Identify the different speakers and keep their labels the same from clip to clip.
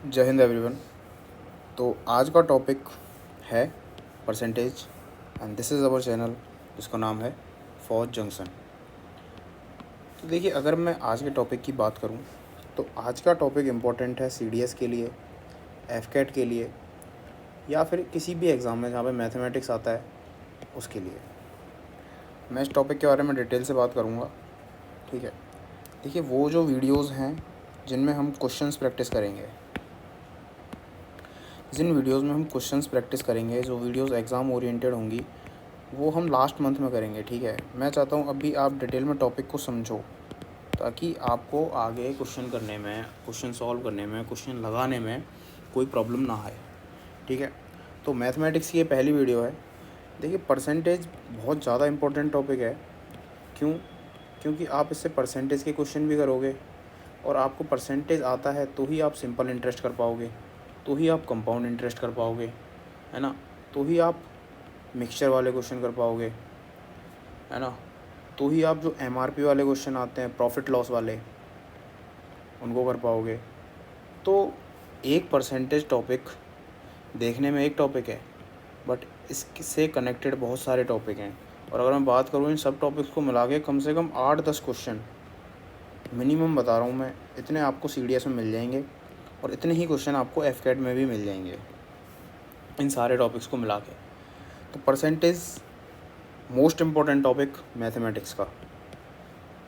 Speaker 1: जय हिंद एवरीवन। तो आज का टॉपिक है percentage and this is our channel जिसका नाम है फौज जंक्शन। तो देखिए, अगर मैं आज के टॉपिक की बात करूं तो आज का टॉपिक इम्पोर्टेंट है सीडीएस के लिए, एफकेट के लिए, या फिर किसी भी एग्ज़ाम में जहाँ पे मैथमेटिक्स आता है उसके लिए। मैं इस टॉपिक के बारे में डिटेल से बात करूँगा, ठीक है। देखिए, वो जो वीडियोज़ हैं जिनमें हम क्वेश्चंस प्रैक्टिस करेंगे, जिन वीडियोज़ में हम क्वेश्चंस प्रैक्टिस करेंगे, जो वीडियोज़ एग्ज़ाम ओरिएंटेड होंगी, वो हम लास्ट मंथ में करेंगे, ठीक है। मैं चाहता हूँ अभी आप डिटेल में टॉपिक को समझो ताकि आपको आगे क्वेश्चन करने में, क्वेश्चन सॉल्व करने में, क्वेश्चन लगाने में कोई प्रॉब्लम ना आए, ठीक है। तो मैथमेटिक्स की ये पहली वीडियो है। देखिए, परसेंटेज बहुत ज़्यादा इम्पोर्टेंट टॉपिक है। क्यों? क्योंकि आप इससे परसेंटेज के क्वेश्चन भी करोगे और आपको परसेंटेज आता है तो ही आप सिंपल इंटरेस्ट कर पाओगे, तो ही आप कंपाउंड इंटरेस्ट कर पाओगे, है ना। तो ही आप मिक्सचर वाले क्वेश्चन कर पाओगे, है ना। तो ही आप जो एमआरपी वाले क्वेश्चन आते हैं, प्रॉफिट लॉस वाले, उनको कर पाओगे। तो एक परसेंटेज टॉपिक देखने में एक टॉपिक है, बट इससे कनेक्टेड बहुत सारे टॉपिक हैं। और अगर मैं बात करूँ इन सब टॉपिक्स को मिला के कम से कम 8-10 क्वेश्चन मिनिमम बता रहा हूँ मैं, इतने आपको सीडीएस में मिल जाएंगे और इतने ही क्वेश्चन आपको एफकेट में भी मिल जाएंगे इन सारे टॉपिक्स को मिला के। तो percentage most important topic mathematics का,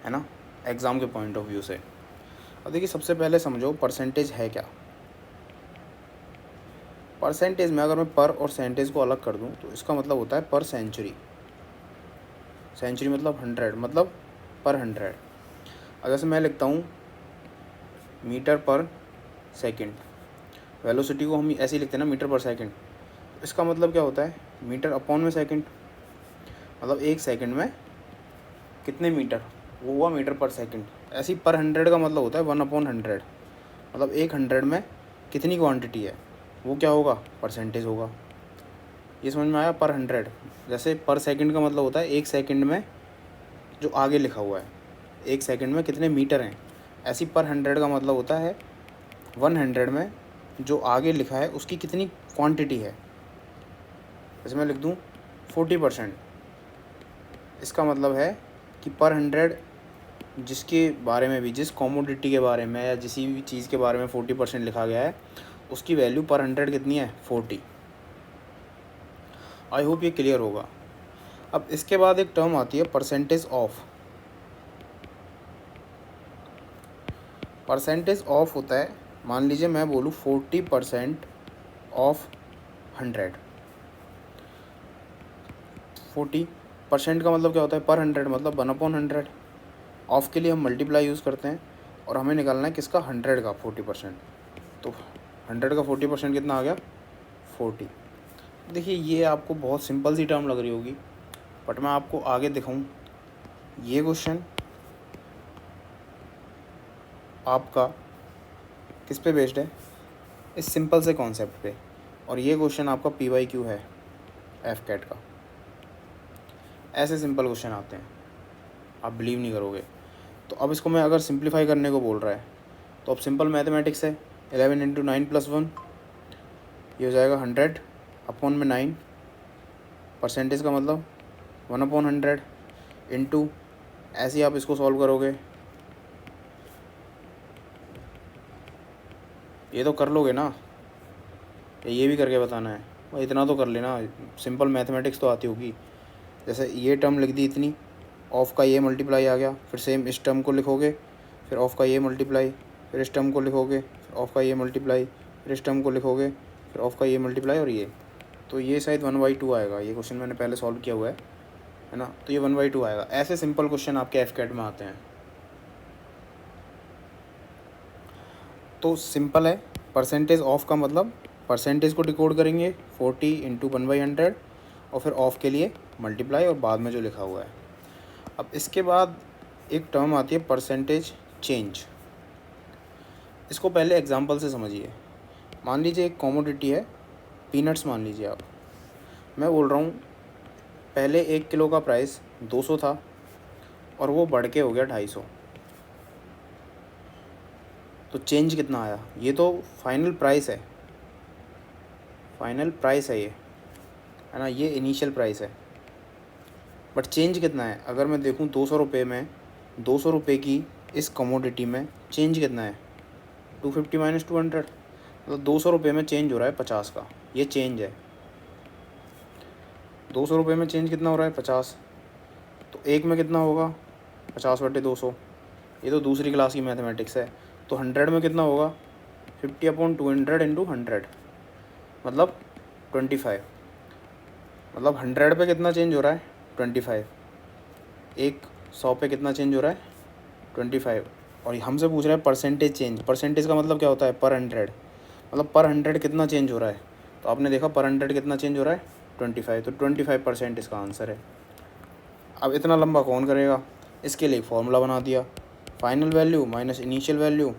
Speaker 1: है ना, एग्ज़ाम के पॉइंट ऑफ व्यू से। अब देखिए, सबसे पहले समझो परसेंटेज है क्या। परसेंटेज में अगर मैं पर और सेंटेज को अलग कर दूं तो इसका मतलब होता है पर सेंचुरी। सेंचुरी मतलब 100, मतलब पर 100। अगर से मैं लिखता हूँ मीटर पर सेकंड, वेलोसिटी को हम ऐसे ही लिखते हैं ना, मीटर पर सेकंड। इसका मतलब क्या होता है, मीटर अपॉन में सेकंड, मतलब एक सेकंड में कितने मीटर, वो हुआ मीटर पर सेकंड। ऐसे ही पर 100 का मतलब होता है 1/100, मतलब एक 100 में कितनी क्वांटिटी है, वो क्या होगा, परसेंटेज होगा। ये समझ में आया। पर 100 जैसे पर सेकंड का मतलब होता है एक सेकंड में जो आगे लिखा हुआ है, एक सेकंड में कितने मीटर हैं। ऐसी पर 100 का मतलब होता है 100 में जो आगे लिखा है उसकी कितनी क्वांटिटी है। जैसे मैं लिख दूँ 40%, इसका मतलब है कि पर 100 जिसके बारे में भी, जिस कॉमोडिटी के बारे में या किसी भी चीज़ के बारे में 40% लिखा गया है, उसकी वैल्यू पर 100 कितनी है, 40। आई होप ये क्लियर होगा। अब इसके बाद एक टर्म आती है परसेंटेज ऑफ। परसेंटेज ऑफ होता है, मान लीजिए मैं बोलूँ 40% ऑफ 100। 40% का मतलब क्या होता है, पर 100 मतलब 1/100। ऑफ के लिए हम मल्टीप्लाई यूज़ करते हैं और हमें निकालना है किसका, 100 का 40%। तो 100 का 40% कितना आ गया, 40। देखिए, ये आपको बहुत सिंपल सी टर्म लग रही होगी, बट मैं आपको आगे दिखाऊं। ये क्वेश्चन आपका किस पे बेस्ड है, इस सिंपल से कॉन्सेप्ट पे। और ये क्वेश्चन आपका PYQ है एफकेट का। ऐसे सिंपल क्वेश्चन आते हैं, आप बिलीव नहीं करोगे। तो अब इसको मैं अगर सिंप्लीफाई करने को बोल रहा है तो अब सिंपल मैथमेटिक्स है। 11 × 9 + 1, ये हो जाएगा 100 अपॉन में 9। परसेंटेज का मतलब 1/100 इंटू, ऐसे ही आप इसको सॉल्व करोगे। ये तो कर लोगे ना, ये भी करके बताना है, भाई इतना तो कर लेना, सिंपल मैथमेटिक्स तो आती होगी। जैसे ये टर्म लिख दी इतनी, ऑफ का ये मल्टीप्लाई आ गया, फिर सेम इस टर्म को लिखोगे, फिर ऑफ का ये मल्टीप्लाई, फिर इस टर्म को लिखोगे, फिर ऑफ का ये मल्टीप्लाई, फिर इस टर्म को लिखोगे, फिर ऑफ का ये मल्टीप्लाई, और ये तो ये शायद 1/2 आएगा। ये क्वेश्चन मैंने पहले सॉल्व किया हुआ है ना। तो ये 1/2 आएगा। ऐसे सिंपल क्वेश्चन आपके एफकेट में आते हैं। तो सिंपल है, परसेंटेज ऑफ का मतलब परसेंटेज को डिकोड करेंगे 40 × 1/100 और फिर ऑफ के लिए मल्टीप्लाई और बाद में जो लिखा हुआ है। अब इसके बाद एक टर्म आती है परसेंटेज चेंज। इसको पहले एग्जांपल से समझिए। मान लीजिए एक कॉमोडिटी है, पीनट्स मान लीजिए आप। मैं बोल रहा हूँ पहले 1 किलो का प्राइस 200 था और वो बढ़ के हो गया 250। तो चेंज कितना आया, ये तो फाइनल प्राइस है, फाइनल प्राइस है ये, है ना, ये इनिशियल प्राइस है, बट चेंज कितना है। अगर मैं देखूँ 200 रुपये में, 200 रुपये की इस कमोडिटी में चेंज कितना है, 250 माइनस 200, मतलब 200 रुपये में चेंज हो रहा है 50 का, ये चेंज है। 200 रुपये में चेंज कितना हो रहा है 50, तो एक में कितना होगा 50/200, ये तो दूसरी क्लास की मैथमेटिक्स है। तो 100 में कितना होगा 50/200 इंटू 100, मतलब 25, मतलब 100 पे कितना चेंज हो रहा है 25, एक 100 पे कितना चेंज हो रहा है 25, और हमसे पूछ रहा है परसेंटेज चेंज। परसेंटेज का मतलब क्या होता है पर 100, मतलब पर 100 कितना चेंज हो रहा है। तो आपने देखा पर 100 कितना चेंज हो रहा है 25, तो 25% इसका आंसर है। अब इतना लंबा कौन करेगा, इसके लिए फॉर्मूला बना दिया, final value minus initial value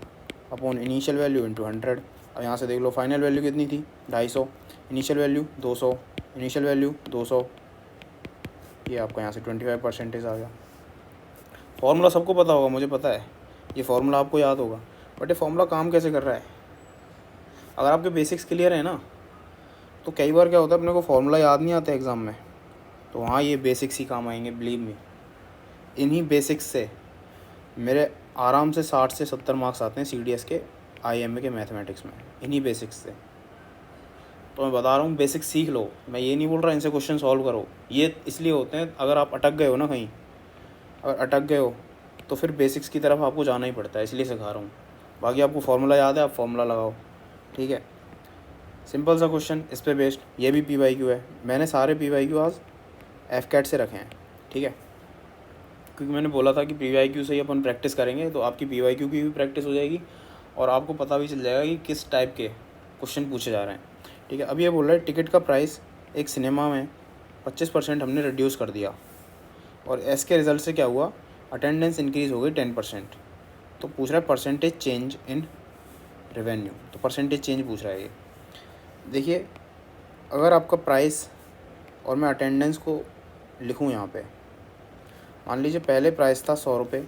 Speaker 1: upon initial value into 100। अब यहाँ से देख लो फाइनल वैल्यू कितनी थी 250, इनिशियल वैल्यू 200, इनिशियल वैल्यू 200, ये आपका यहाँ से 25% आ गया। फॉर्मूला सबको पता होगा, मुझे पता है ये फॉर्मूला आपको याद होगा, बट ये फॉर्मूला काम कैसे कर रहा है। अगर आपके बेसिक्स क्लियर है ना, तो कई बार क्या होता है अपने को फॉर्मूला याद नहीं आता एग्ज़ाम में, तो वहाँ ये बेसिक्स ही काम आएंगे, बिलीव मी। इन्हीं बेसिक्स से मेरे आराम से 60 से 70 मार्क्स आते हैं CDS के IMA के मैथमेटिक्स में, इन्हीं बेसिक्स से। तो मैं बता रहा हूँ बेसिक्स सीख लो, मैं ये नहीं बोल रहा इनसे क्वेश्चन सॉल्व करो, ये इसलिए होते हैं अगर आप अटक गए हो ना कहीं, अगर अटक गए हो तो फिर बेसिक्स की तरफ आपको जाना ही पड़ता है, इसलिए सिखा रहा हूँ। बाकी आपको फार्मूला याद है, आप फार्मूला लगाओ, ठीक है। सिंपल सा क्वेश्चन, इस पे बेस्ड, ये भी PYQ है। मैंने सारे PYQ आज FCAT से रखे हैं, ठीक है, क्योंकि मैंने बोला था कि PYQ से ही अपन प्रैक्टिस करेंगे, तो आपकी PYQ की भी प्रैक्टिस हो जाएगी और आपको पता भी चल जाएगा कि किस टाइप के क्वेश्चन पूछे जा रहे हैं, ठीक है। अब ये बोल रहा है टिकट का प्राइस एक सिनेमा में 25% हमने रिड्यूस कर दिया, और इसके रिज़ल्ट से क्या हुआ, अटेंडेंस इंक्रीज़ हो गई 10%। तो पूछ रहा है परसेंटेज चेंज इन रेवेन्यू, तो परसेंटेज चेंज पूछ रहा है ये। देखिए अगर आपका प्राइस और मैं अटेंडेंस को लिखूँ यहाँ पे, मान लीजिए पहले प्राइस था 100 रुपये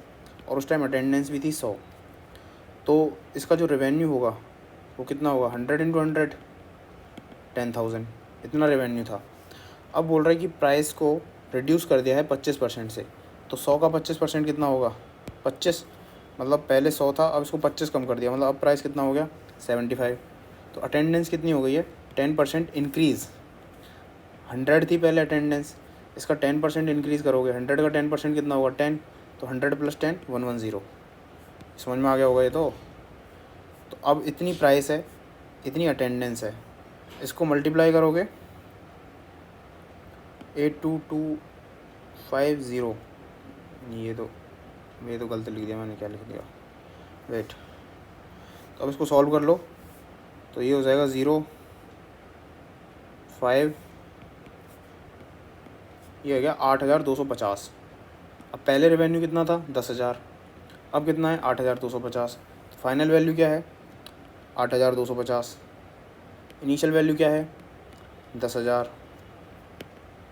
Speaker 1: और उस टाइम अटेंडेंस भी थी 100, तो इसका जो रेवेन्यू होगा वो कितना होगा 100 इंटू 100, 10,000, इतना रेवेन्यू था। अब बोल रहा है कि प्राइस को रिड्यूस कर दिया है 25% से, तो 100 का 25% कितना होगा 25, मतलब पहले 100 था, अब इसको 25 कम कर दिया, मतलब अब प्राइस कितना हो गया 75। तो अटेंडेंस कितनी हो गई है 10% इंक्रीज़, 100 थी पहले अटेंडेंस, इसका 10% इंक्रीज़ करोगे, 100 का 10% कितना होगा 10, तो 100 + 10 110। समझ में आ गया होगा ये तो अब इतनी प्राइस है, इतनी अटेंडेंस है, इसको मल्टीप्लाई करोगे 82250, ये तो गलत लिख दिया मैंने, क्या लिख दिया, वेट। तो अब इसको सॉल्व कर लो, तो ये हो जाएगा 0 5, ये हो गया 8,250। अब पहले रेवेन्यू कितना था 10,000, अब कितना है 8,250। फाइनल वैल्यू क्या है 8,250, इनिशियल वैल्यू क्या है 10,000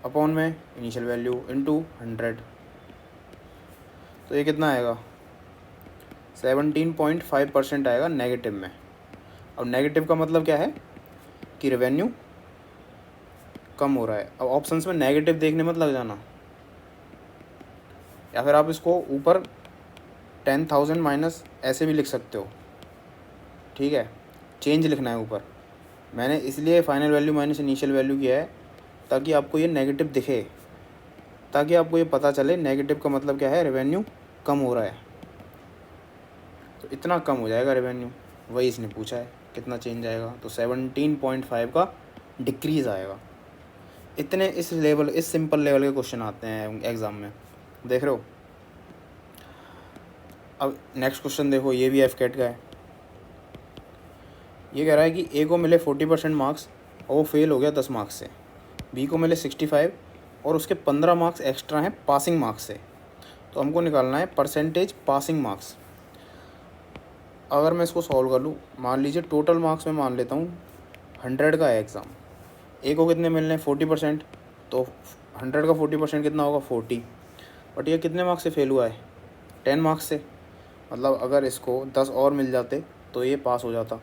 Speaker 1: अपॉन में इनिशियल वैल्यू इंटू 100, तो ये कितना आएगा 17.5% आएगा नेगेटिव में। अब नेगेटिव का मतलब क्या है कि रेवेन्यू कम हो रहा है। अब ऑप्शंस में नेगेटिव देखने मत लग जाना, या फिर आप इसको ऊपर 10,000 माइनस ऐसे भी लिख सकते हो, ठीक है, चेंज लिखना है ऊपर। मैंने इसलिए final value minus initial value किया है ताकि आपको ये नेगेटिव दिखे, ताकि आपको ये पता चले नेगेटिव का मतलब क्या है, रेवेन्यू कम हो रहा है, तो इतना कम हो जाएगा रेवेन्यू, वही इसने पूछा है कितना चेंज आएगा, तो 17.5 का डिक्रीज़ आएगा। इतने इस लेवल, इस सिंपल लेवल के क्वेश्चन आते हैं एग्ज़ाम में, देख रहे हो। अब नेक्स्ट क्वेश्चन देखो, ये भी FCAT का है। ये कह रहा है कि A को मिले 40% मार्क्स और वो फेल हो गया 10 मार्क्स से, B को मिले 65 और उसके 15 मार्क्स एक्स्ट्रा हैं पासिंग मार्क्स से, तो हमको निकालना है परसेंटेज पासिंग मार्क्स। अगर मैं इसको सॉल्व कर लूँ, मान लीजिए टोटल मार्क्स में मान लेता हूँ 100 का है एग्ज़ाम, A को कितने मिलने हैं 40%, तो 100 का 40% कितना होगा 40, बट ये कितने मार्क्स से फेल हुआ है 10 मार्क्स से, मतलब अगर इसको 10 और मिल जाते तो ये पास हो जाता।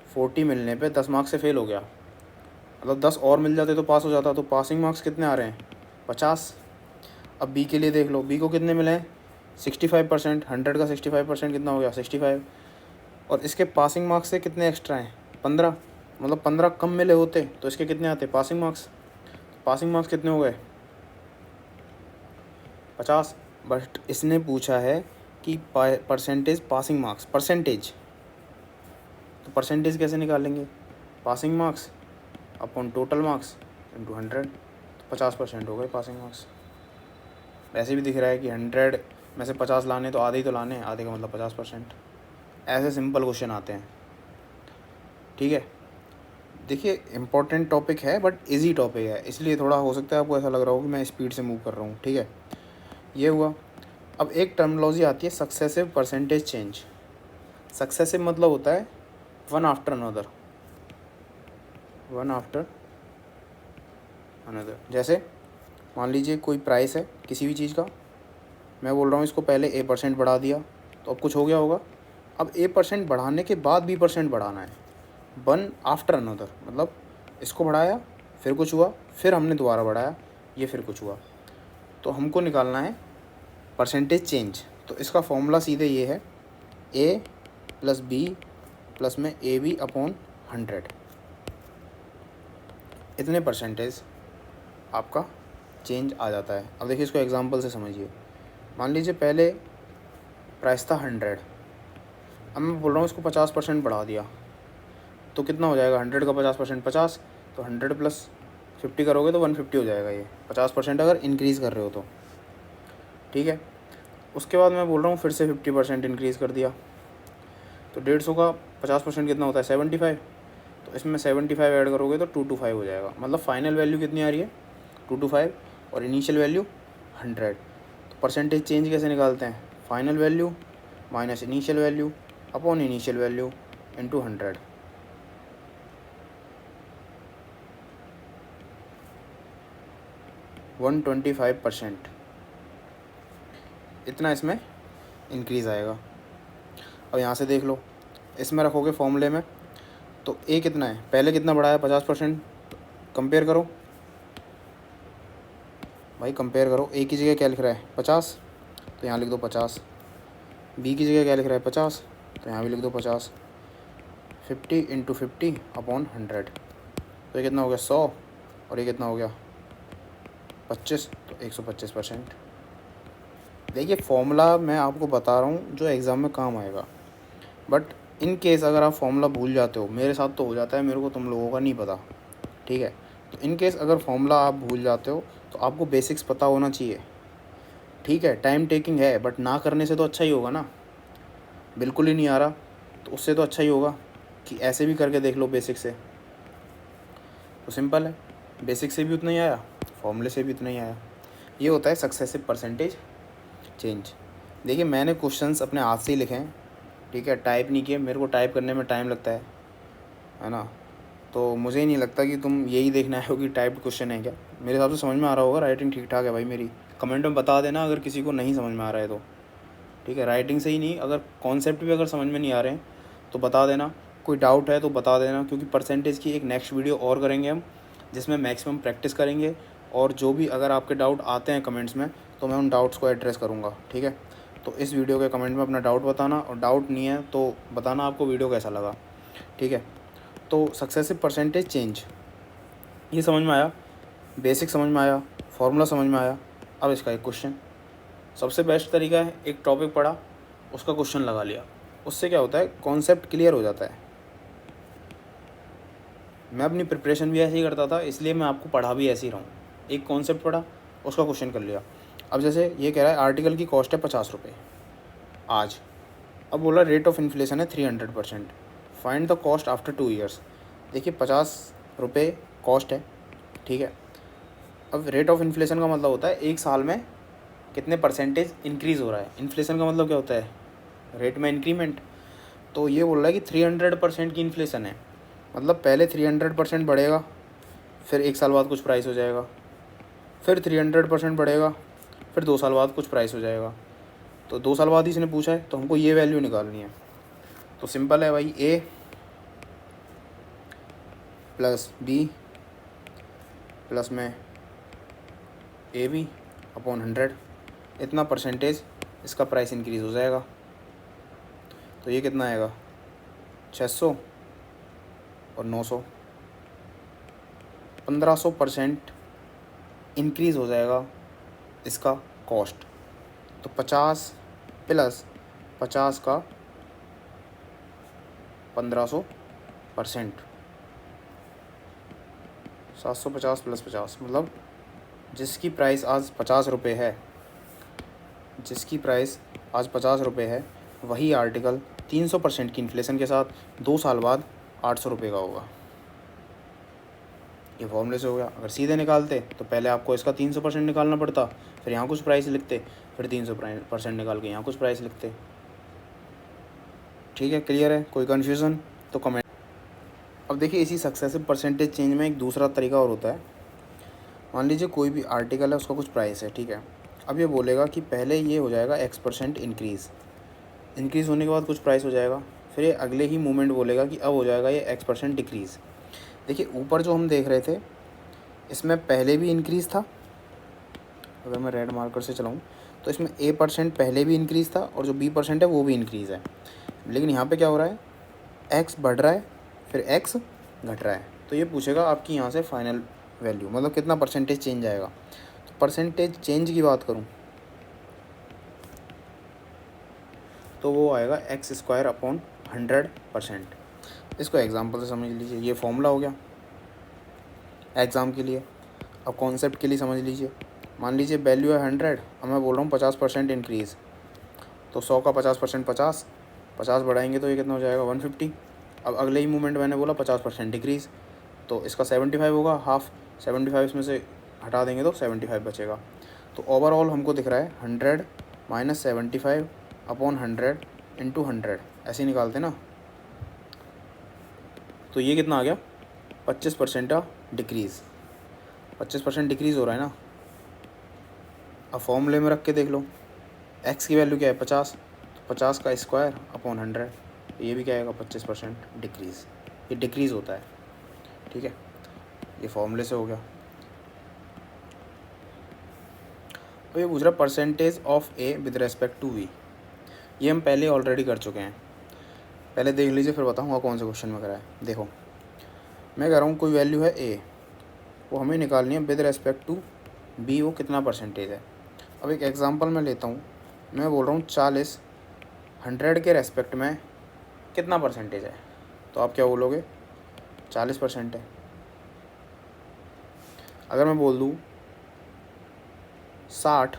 Speaker 1: 40 मिलने पे 10 मार्क्स से फेल हो गया, मतलब 10 और मिल जाते तो पास हो जाता। तो पासिंग मार्क्स कितने आ रहे हैं? 50। अब बी के लिए देख लो, बी को कितने मिले हैं? 65%। 100 का 65% कितना हो गया? 65। और इसके पासिंग मार्क्स से कितने एक्स्ट्रा हैं? 15। मतलब 15 कम मिले होते तो इसके कितने आते पासिंग मार्क्स? पासिंग मार्क्स कितने हो गए? 50। बट इसने पूछा है कि परसेंटेज पासिंग मार्क्स, परसेंटेज, तो परसेंटेज कैसे निकालेंगे? Passing marks upon total marks into 100, तो 50% हो गए पासिंग मार्क्स। वैसे भी दिख रहा है कि 100 में से 50 लाने तो आधे ही तो लाने हैं, आधे का मतलब 50%। ऐसे सिंपल क्वेश्चन आते हैं, ठीक है। देखिए इम्पोर्टेंट टॉपिक है बट इजी टॉपिक है, इसलिए थोड़ा हो सकता है आपको ऐसा लग रहा हो कि मैं स्पीड से मूव कर रहा हूँ, ठीक है। ये हुआ। अब एक टर्मिनोलॉजी आती है सक्सेसिव परसेंटेज चेंज। सक्सेसिव मतलब होता है one after another, one after another. जैसे मान लीजिए कोई प्राइस है किसी भी चीज़ का, मैं बोल रहा हूँ इसको पहले A% बढ़ा दिया तो अब कुछ हो गया होगा। अब A% बढ़ाने के बाद B% बढ़ाना है, वन आफ्टर अनदर, मतलब इसको बढ़ाया फिर कुछ हुआ, फिर हमने दोबारा बढ़ाया, ये फिर कुछ हुआ, तो हमको निकालना है परसेंटेज चेंज। तो इसका फॉर्मूला सीधे ये है, A प्लस B प्लस में AB अपॉन 100, इतने परसेंटेज आपका चेंज आ जाता है। अब देखिए इसको एग्जांपल से समझिए। मान लीजिए पहले प्राइस था 100, अब मैं बोल रहा हूँ इसको 50% बढ़ा दिया तो कितना हो जाएगा? 100 का 50% 50, तो 100 प्लस 50 करोगे तो 150 हो जाएगा। ये 50% अगर इंक्रीज़ कर रहे हो तो, ठीक है। उसके बाद मैं बोल रहा हूँ फिर से 50% इंक्रीज़ कर दिया, तो 150 का 50% कितना होता है? 75। तो इसमें 75 ऐड करोगे तो 225 हो जाएगा। मतलब फ़ाइनल वैल्यू कितनी आ रही है? 225 और इनिशियल वैल्यू 100। तो परसेंटेज चेंज कैसे निकालते हैं? Final value minus initial value upon initial value into 100। 125%, इतना इसमें इंक्रीज़ आएगा। अब यहाँ से देख लो, इसमें रखोगे फॉर्मूले में तो ए कितना है? पहले कितना बढ़ाया? 50%। कंपेयर करो भाई, कंपेयर करो। ए की जगह क्या लिख रहा है? 50, तो यहाँ लिख दो 50। बी की जगह क्या लिख रहा है? 50, तो यहाँ भी लिख दो 50। 50 इंटू 50 अपॉन 100, तो ये कितना हो गया? 100। और ये कितना हो गया? 25, तो 125%। देखिए फॉर्मूला मैं आपको बता रहा हूँ जो एग्ज़ाम में काम आएगा, बट इन केस अगर आप फॉर्मूला भूल जाते हो, मेरे साथ तो हो जाता है, मेरे को तुम लोगों का नहीं पता, ठीक है। तो इन केस अगर फॉर्मूला आप भूल जाते हो तो आपको बेसिक्स पता होना चाहिए, ठीक है। टाइम टेकिंग है बट ना करने से तो अच्छा ही होगा ना। बिल्कुल ही नहीं आ रहा तो उससे तो अच्छा ही होगा कि ऐसे भी करके देख लो बेसिक से। तो सिंपल है, बेसिक से भी उतना ही आया, फॉर्मूले से भी उतना ही आया। ये होता है सक्सेसिव परसेंटेज चेंज। देखिए मैंने क्वेश्चंस अपने हाथ से ही लिखे हैं, ठीक है, टाइप नहीं किए। मेरे को टाइप करने में टाइम लगता है ना। तो मुझे ही नहीं लगता कि तुम यही देखना है कि टाइप्ड क्वेश्चन है क्या। मेरे हिसाब से समझ में आ रहा होगा, राइटिंग ठीक ठाक है भाई मेरी। कमेंट में बता देना अगर किसी को नहीं समझ में आ रहा है तो, ठीक है। राइटिंग से ही नहीं, अगर कॉन्सेप्ट भी अगर समझ में नहीं आ रहे हैं तो बता देना। कोई डाउट है तो बता देना, क्योंकि परसेंटेज की एक नेक्स्ट वीडियो और करेंगे हम, जिसमें मैक्सिमम प्रैक्टिस करेंगे। और जो भी अगर आपके डाउट आते हैं कमेंट्स में तो मैं उन डाउट्स को एड्रेस करूँगा, ठीक है। तो इस वीडियो के कमेंट में अपना डाउट बताना, और डाउट नहीं है तो बताना आपको वीडियो कैसा लगा, ठीक है। तो सक्सेसिव परसेंटेज चेंज ये समझ में आया, बेसिक समझ में आया, फॉर्मूला समझ में आया। अब इसका एक क्वेश्चन, सबसे बेस्ट तरीका है एक टॉपिक पढ़ा उसका क्वेश्चन लगा लिया। उससे क्या होता है? कॉन्सेप्ट क्लियर हो जाता है। मैं अपनी प्रिपरेशन भी ऐसे ही करता था, इसलिए मैं आपको पढ़ा भी ऐसे ही रहा हूँ। एक कॉन्सेप्ट पढ़ा, उसका क्वेश्चन कर लिया। अब जैसे ये कह रहा है आर्टिकल की कॉस्ट है 50 रुपये आज। अब बोला रेट ऑफ इन्फ्लेशन है 300%, find the cost after 2 years. देखिए 50 रुपये कॉस्ट है, ठीक है। अब रेट ऑफ इन्फ्लेशन का मतलब होता है एक साल में कितने परसेंटेज इंक्रीज़ हो रहा है। इन्फ्लेशन का मतलब क्या होता है? रेट में इंक्रीमेंट। तो ये बोल रहा है कि 300% की इन्फ्लेशन है, मतलब पहले 300% बढ़ेगा, फिर एक साल बाद कुछ प्राइस हो जाएगा, फिर 300% बढ़ेगा, फिर 2 साल बाद कुछ प्राइस हो जाएगा। तो 2 साल बाद ही इसने पूछा है तो हमको ये वैल्यू निकालनी है। तो सिंपल है भाई, ए प्लस बी प्लस में ए बी अपॉन 100, इतना परसेंटेज इसका प्राइस इंक्रीज़ हो जाएगा। तो ये कितना आएगा, 600 और 900, 1500% इंक्रीज़ हो जाएगा इसका कॉस्ट। तो 50 प्लस 50 का 1500%, 750 प्लस 50, मतलब जिसकी प्राइस आज 50 रुपये है, जिसकी प्राइस आज 50 रुपये है, वही आर्टिकल 300% की इन्फ्लेशन के साथ 2 साल बाद 800 रुपये का होगा। ये फॉर्मूले से हो गया। अगर सीधे निकालते तो पहले आपको इसका 300% निकालना पड़ता, फिर यहाँ कुछ प्राइस लिखते, फिर 300% निकाल के यहाँ कुछ प्राइस लिखते। ठीक है, क्लियर है? कोई कन्फ्यूज़न तो कमेंट। अब देखिए, इसी सक्सेसिव परसेंटेज चेंज में एक दूसरा तरीका और होता है। मान लीजिए कोई भी आर्टिकल है, उसका कुछ प्राइस है, ठीक है। अब ये बोलेगा कि पहले ये हो जाएगा X% इंक्रीज़ होने के बाद कुछ प्राइस हो जाएगा, फिर ये अगले ही मोमेंट बोलेगा कि अब हो जाएगा ये X% डिक्रीज़। देखिए ऊपर जो हम देख रहे थे, इसमें पहले भी इंक्रीज़ था। अगर मैं रेड मार्कर से चलाऊँ तो इसमें A% पहले भी इंक्रीज़ था और जो B% है वो भी इंक्रीज़ है। लेकिन यहाँ पे क्या हो रहा है, X बढ़ रहा है, फिर X घट रहा है। तो ये पूछेगा आपकी यहाँ से फाइनल वैल्यू, मतलब कितना परसेंटेज चेंज आएगा। तो परसेंटेज चेंज की बात करूँ तो वो आएगा x² अपॉन 100%। इसको एग्जांपल से समझ लीजिए, ये फॉर्मूला हो गया एग्ज़ाम के लिए। अब कॉन्सेप्ट के लिए समझ लीजिए, मान लीजिए वैल्यू है 100, अब मैं बोल रहा हूँ 50% इंक्रीज़। तो 100 का 50% 50 बढ़ाएंगे तो ये कितना हो जाएगा, 150। अब अगले ही मूवमेंट मैंने बोला 50% डिक्रीज़, तो इसका 75 होगा, हाफ 75 इसमें से हटा देंगे तो 75 बचेगा। तो ओवरऑल हमको दिख रहा है 100 माइनस 75 अपॉन 100 इंटू 100, ऐसे ही निकालते ना। तो ये कितना आ गया, 25% का डिक्रीज़, 25% डिक्रीज़ हो रहा है ना। अब फॉर्मूले में रख के देख लो, एक्स की वैल्यू क्या है 50, तो 50 का स्क्वायर अपॉन 100, ये भी क्या आएगा 25% डिक्रीज़। ये डिक्रीज़ होता है, ठीक है। ये फॉर्मूले से हो गया। अब ये पूछ रहा percentage of A with respect to V. ये हम पहले ऑलरेडी कर चुके हैं, पहले देख लीजिए फिर बताऊँगा कौन से क्वेश्चन में करा है। देखो मैं कह रहा हूँ कोई वैल्यू है ए, वो हमें निकालनी है विद रेस्पेक्ट टू बी, वो कितना परसेंटेज है। अब एक एग्जांपल मैं लेता हूँ, मैं बोल रहा हूँ 40 100 के रेस्पेक्ट में कितना परसेंटेज है। तो आप क्या बोलोगे, 40% है। अगर मैं बोल दूँ 60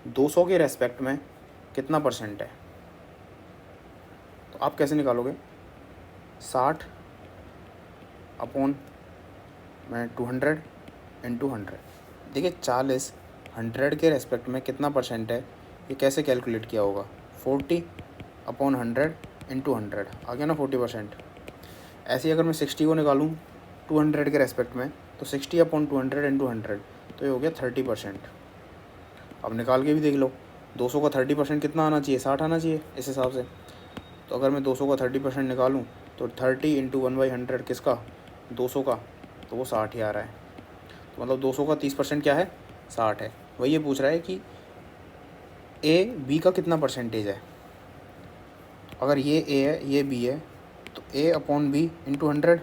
Speaker 1: 200 के रेस्पेक्ट में कितना परसेंट है, तो आप कैसे निकालोगे, 60 अपॉन मैं 200 इंटू 100। देखिए 40 100 के रेस्पेक्ट में कितना परसेंट है, ये कैसे कैलकुलेट किया होगा, 40 अपॉन 100 इंटू 100 आ गया ना 40%। ऐसे ही अगर मैं 60 को निकालूँ 200 के रेस्पेक्ट में, तो 60 अपॉन 200 इंटू 100, तो ये हो गया 30%। अब निकाल के भी देख लो, 200 का 30% कितना आना चाहिए, 60 आना चाहिए इस हिसाब से। तो अगर मैं 200 का 30% निकालूँ तो 30 इंटू 1/100 किसका, 200 का, तो वो 60 ही आ रहा है। तो मतलब 200 का 30% क्या है, 60 है। वही ये पूछ रहा है कि ए बी का कितना परसेंटेज है। अगर ये ए है ये बी है, तो ए अपॉन बी इंटू 100।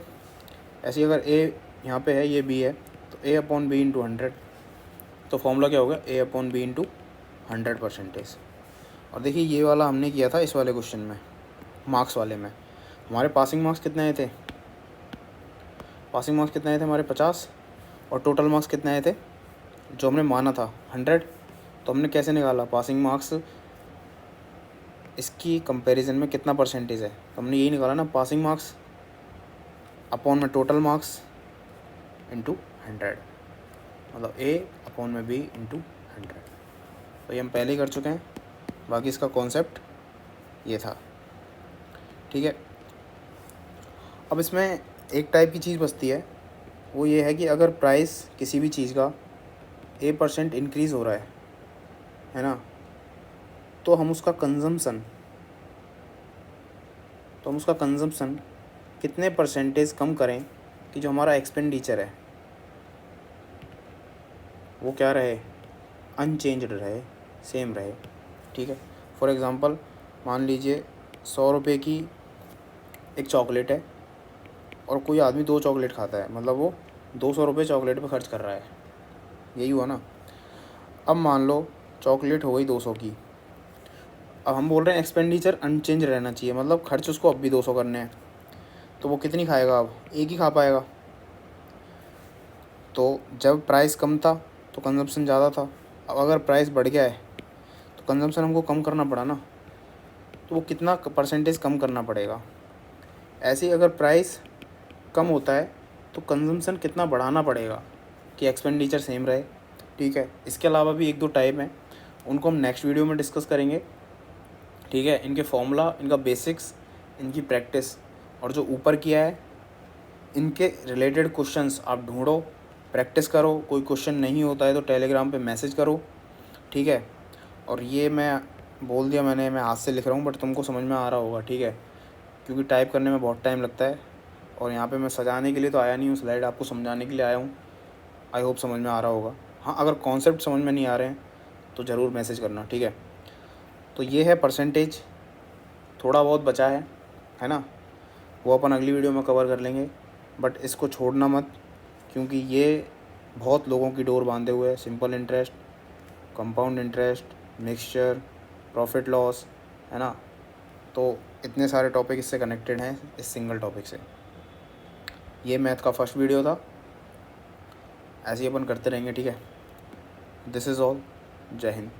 Speaker 1: ऐसे ही अगर ए यहाँ पे है ये बी है, तो ए अपॉन बी इंटू 100। तो फॉर्मूला क्या होगा, ए अपॉन बी इंटू 100%। और देखिए ये वाला हमने किया था इस वाले क्वेश्चन में, मार्क्स वाले में। हमारे पासिंग मार्क्स कितने आए थे, पासिंग मार्क्स कितने आए थे हमारे 50, और टोटल मार्क्स कितने आए थे जो हमने माना था 100। तो हमने कैसे निकाला पासिंग मार्क्स, इसकी कंपैरिजन में कितना परसेंटेज है, तो हमने यही निकाला ना, पासिंग मार्क्स अपॉन में टोटल मार्क्स इंटू 100, मतलब ए अपॉन में बी इंटू 100। तो ये हम पहले ही कर चुके हैं, बाकी इसका कॉन्सेप्ट ये था, ठीक है। अब इसमें एक टाइप की चीज़ बचती है, वो ये है कि अगर प्राइस किसी भी चीज़ का A% इंक्रीज़ हो रहा है ना, तो हम उसका कंजम्पशन तो हम उसका कंजम्पशन कितने परसेंटेज कम करें कि जो हमारा एक्सपेंडिचर है वो क्या रहे, अनचेंज्ड रहे, सेम रहे। ठीक है, फॉर एग्ज़ाम्पल मान लीजिए 100 रुपये की एक चॉकलेट है और कोई आदमी 2 चॉकलेट खाता है, मतलब वो 200 रुपये चॉकलेट पे खर्च कर रहा है, यही हुआ ना। अब मान लो चॉकलेट हो गई 200 की, अब हम बोल रहे हैं एक्सपेंडिचर अनचेंज रहना चाहिए, मतलब खर्च उसको अब भी 200 करने हैं, तो वो कितनी खाएगा, अब एक ही खा पाएगा। तो जब प्राइस कम था तो कंजम्पशन ज़्यादा था, अब अगर प्राइस बढ़ गया है तो कंजम्पशन हमको कम करना पड़ा ना, तो वो कितना परसेंटेज कम करना पड़ेगा। ऐसे ही अगर प्राइस कम होता है तो कंजम्पशन कितना बढ़ाना पड़ेगा कि एक्सपेंडिचर सेम रहे। ठीक है, इसके अलावा भी 1-2 टाइप हैं, उनको हम नेक्स्ट वीडियो में डिस्कस करेंगे। ठीक है, इनके फॉर्मूला, इनका बेसिक्स, इनकी प्रैक्टिस, और जो ऊपर किया है इनके रिलेटेड क्वेश्चंस आप ढूंढो, प्रैक्टिस करो। कोई क्वेश्चन नहीं होता है तो टेलीग्राम पे मैसेज करो। ठीक है, और ये मैं बोल दिया मैंने, मैं हाथ से लिख रहा हूँ बट तुमको समझ में आ रहा होगा। ठीक है, क्योंकि टाइप करने में बहुत टाइम लगता है, और यहाँ पे मैं सजाने के लिए तो आया नहीं हूँ, स्लाइड आपको समझाने के लिए आया हूँ। आई होप समझ में आ रहा होगा। हाँ, अगर कॉन्सेप्ट समझ में नहीं आ रहे हैं तो ज़रूर मैसेज करना। ठीक है, तो ये है परसेंटेज, थोड़ा बहुत बचा है ना, वो अपन अगली वीडियो में कवर कर लेंगे। बट इसको छोड़ना मत, क्योंकि ये बहुत लोगों की डोर बांधे हुए है। Simple interest, compound interest, mixture, profit loss, है ना, तो इतने सारे टॉपिक इससे कनेक्टेड हैं, इस सिंगल टॉपिक से। ये मैथ का फर्स्ट वीडियो था, ऐसे ही अपन करते रहेंगे। ठीक है, दिस इज़ ऑल, जय हिंद।